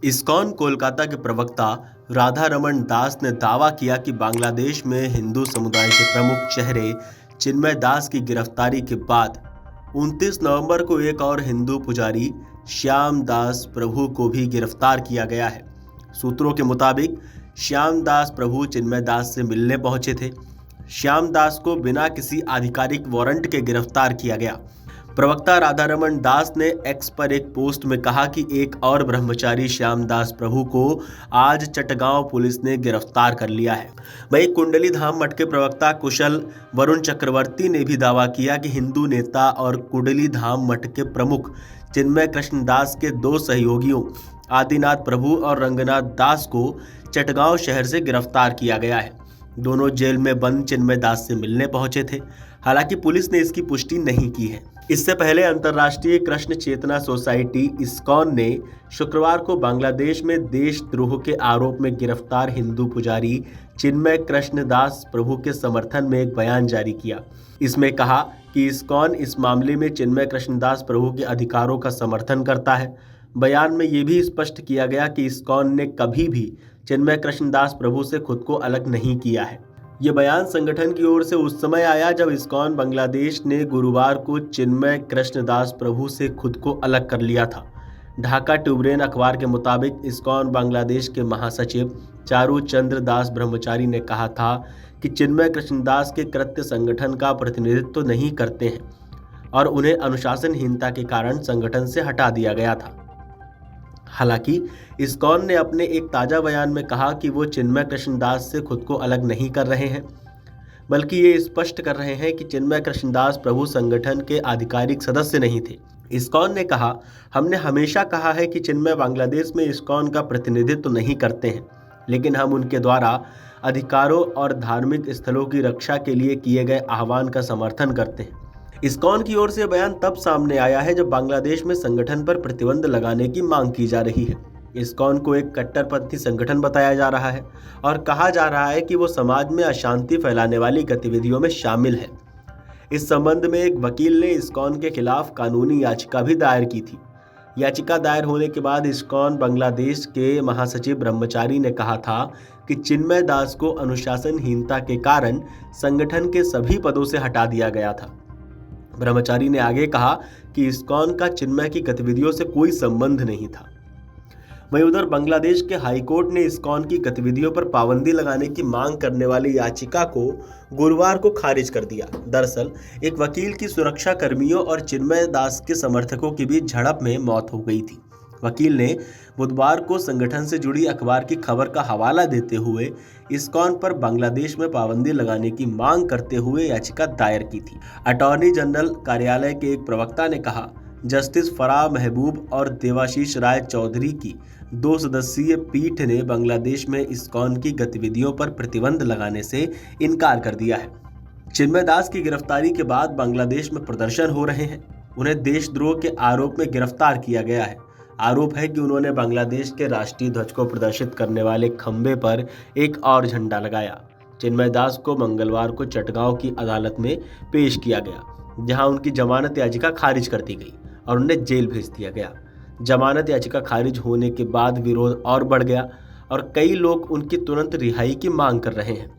ISKCON Kolkata के प्रवक्ता राधा रमन दास ने दावा किया कि बांग्लादेश में हिंदू समुदाय के प्रमुख चेहरे चिन्मय दास की गिरफ्तारी के बाद 29 नवंबर को एक और हिंदू पुजारी श्याम दास प्रभु को भी गिरफ्तार किया गया है। सूत्रों के मुताबिक श्याम दास प्रभु चिन्मय दास से मिलने पहुंचे थे। श्याम दास को बिना किसी आधिकारिक वारंट के गिरफ्तार किया गया। प्रवक्ता राधा रमन दास ने एक्स पर एक पोस्ट में कहा कि एक और ब्रह्मचारी श्याम दास प्रभु को आज चटगांव पुलिस ने गिरफ्तार कर लिया है। वहीं कुंडली धाम मठ के प्रवक्ता कुशल वरुण चक्रवर्ती ने भी दावा किया कि हिंदू नेता और कुंडली धाम मठ के प्रमुख चिन्मय कृष्ण दास के दो सहयोगियों आदिनाथ प्रभु और रंगनाथ दास को चटगांव शहर से गिरफ्तार किया गया है। दोनों जेल में बंद चिन्मय दास से मिलने पहुंचे थे। हालांकि पुलिस ने इसकी पुष्टि नहीं की है। इससे पहले अंतर्राष्ट्रीय कृष्ण चेतना सोसाइटी इस्कॉन ने शुक्रवार को बांग्लादेश में देशद्रोह के आरोप में गिरफ्तार हिंदू पुजारी चिन्मय कृष्ण दास प्रभु के समर्थन में एक बयान जारी किया। इसमें कहा कि इस्कॉन इस मामले में चिन्मय कृष्ण दास प्रभु के अधिकारों का समर्थन करता है। बयान में ये भी स्पष्ट किया गया कि इस्कॉन ने कभी भी चिन्मय कृष्ण दास प्रभु से खुद को अलग नहीं किया है। ये बयान संगठन की ओर से उस समय आया जब इस्कॉन बांग्लादेश ने गुरुवार को चिन्मय कृष्ण दास प्रभु से खुद को अलग कर लिया था। ढाका ट्यूबरेन अखबार के मुताबिक इस्कॉन बांग्लादेश के महासचिव चारू चंद्र दास ब्रह्मचारी ने कहा था कि चिन्मय कृष्ण दास के कृत्य संगठन का प्रतिनिधित्व नहीं करते हैं और उन्हें अनुशासनहीनता के कारण संगठन से हटा दिया गया था। हालांकि इस्कॉन ने अपने एक ताजा बयान में कहा कि वो चिन्मय कृष्ण दास से खुद को अलग नहीं कर रहे हैं, बल्कि ये स्पष्ट कर रहे हैं कि चिन्मय कृष्ण दास प्रभु संगठन के आधिकारिक सदस्य नहीं थे। इस्कॉन ने कहा, हमने हमेशा कहा है कि चिन्मय बांग्लादेश में इस्कॉन का प्रतिनिधित्व नहीं करते हैं, लेकिन हम उनके द्वारा अधिकारों और धार्मिक स्थलों की रक्षा के लिए किए गए आह्वान का समर्थन करते हैं। इस्कॉन की ओर से बयान तब सामने आया है जब बांग्लादेश में संगठन पर प्रतिबंध लगाने की मांग की जा रही है। इस्कॉन को एक कट्टरपंथी संगठन बताया जा रहा है और कहा जा रहा है कि वो समाज में अशांति फैलाने वाली गतिविधियों में शामिल है। इस संबंध में एक वकील ने इस्कॉन के खिलाफ कानूनी याचिका भी दायर की थी। याचिका दायर होने के बाद इस्कॉन बांग्लादेश के महासचिव ब्रह्मचारी ने कहा था कि चिन्मय दास को अनुशासनहीनता के कारण संगठन के सभी पदों से हटा दिया गया था। ब्रह्मचारी ने आगे कहा कि इस्कॉन का चिन्मय की गतिविधियों से कोई संबंध नहीं था। वहीं उधर बांग्लादेश के हाईकोर्ट ने इस्कॉन की गतिविधियों पर पाबंदी लगाने की मांग करने वाली याचिका को गुरुवार को खारिज कर दिया। दरअसल एक वकील की सुरक्षा कर्मियों और चिन्मय दास के समर्थकों के बीच झड़प में मौत हो गई थी। वकील ने बुधवार को संगठन से जुड़ी अखबार की खबर का हवाला देते हुए इस्कॉन पर बांग्लादेश में पाबंदी लगाने की मांग करते हुए याचिका दायर की थी। अटॉर्नी जनरल कार्यालय के एक प्रवक्ता ने कहा, जस्टिस फराह महबूब और देवाशीष राय चौधरी की 2 सदस्यीय पीठ ने बांग्लादेश में इस्कॉन की गतिविधियों पर प्रतिबंध लगाने से इनकार कर दिया है। चिन्मय दास की गिरफ्तारी के बाद बांग्लादेश में प्रदर्शन हो रहे हैं। उन्हें देशद्रोह के आरोप में गिरफ्तार किया गया है। आरोप है कि उन्होंने बांग्लादेश के राष्ट्रीय ध्वज को प्रदर्शित करने वाले खंभे पर एक और झंडा लगाया। चिन्मय दास को मंगलवार को चटगांव की अदालत में पेश किया गया, जहां उनकी जमानत याचिका खारिज कर दी गई और उन्हें जेल भेज दिया गया। जमानत याचिका खारिज होने के बाद विरोध और बढ़ गया और कई लोग उनकी तुरंत रिहाई की मांग कर रहे हैं।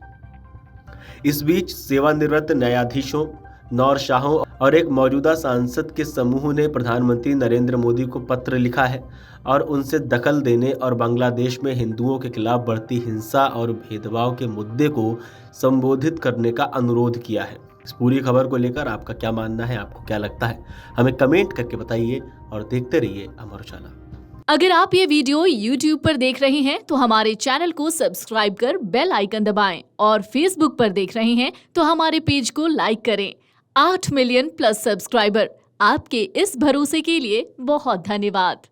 इस बीच सेवानिवृत्त न्यायाधीशों, नौरशाहों और एक मौजूदा सांसद के समूह ने प्रधानमंत्री नरेंद्र मोदी को पत्र लिखा है और उनसे दखल देने और बांग्लादेश में हिंदुओं के खिलाफ बढ़ती हिंसा और भेदभाव के मुद्दे को संबोधित करने का अनुरोध किया है। इस पूरी खबर को लेकर आपका क्या मानना है, आपको क्या लगता है, हमें कमेंट करके बताइए और देखते रहिए अमर उजाला। अगर आप ये वीडियो YouTube पर देख रहे हैं तो हमारे चैनल को सब्सक्राइब कर बेल आइकन दबाएं और Facebook पर देख रहे हैं तो हमारे पेज को लाइक करें। 8 मिलियन प्लस सब्सक्राइबर, आपके इस भरोसे के लिए बहुत धन्यवाद।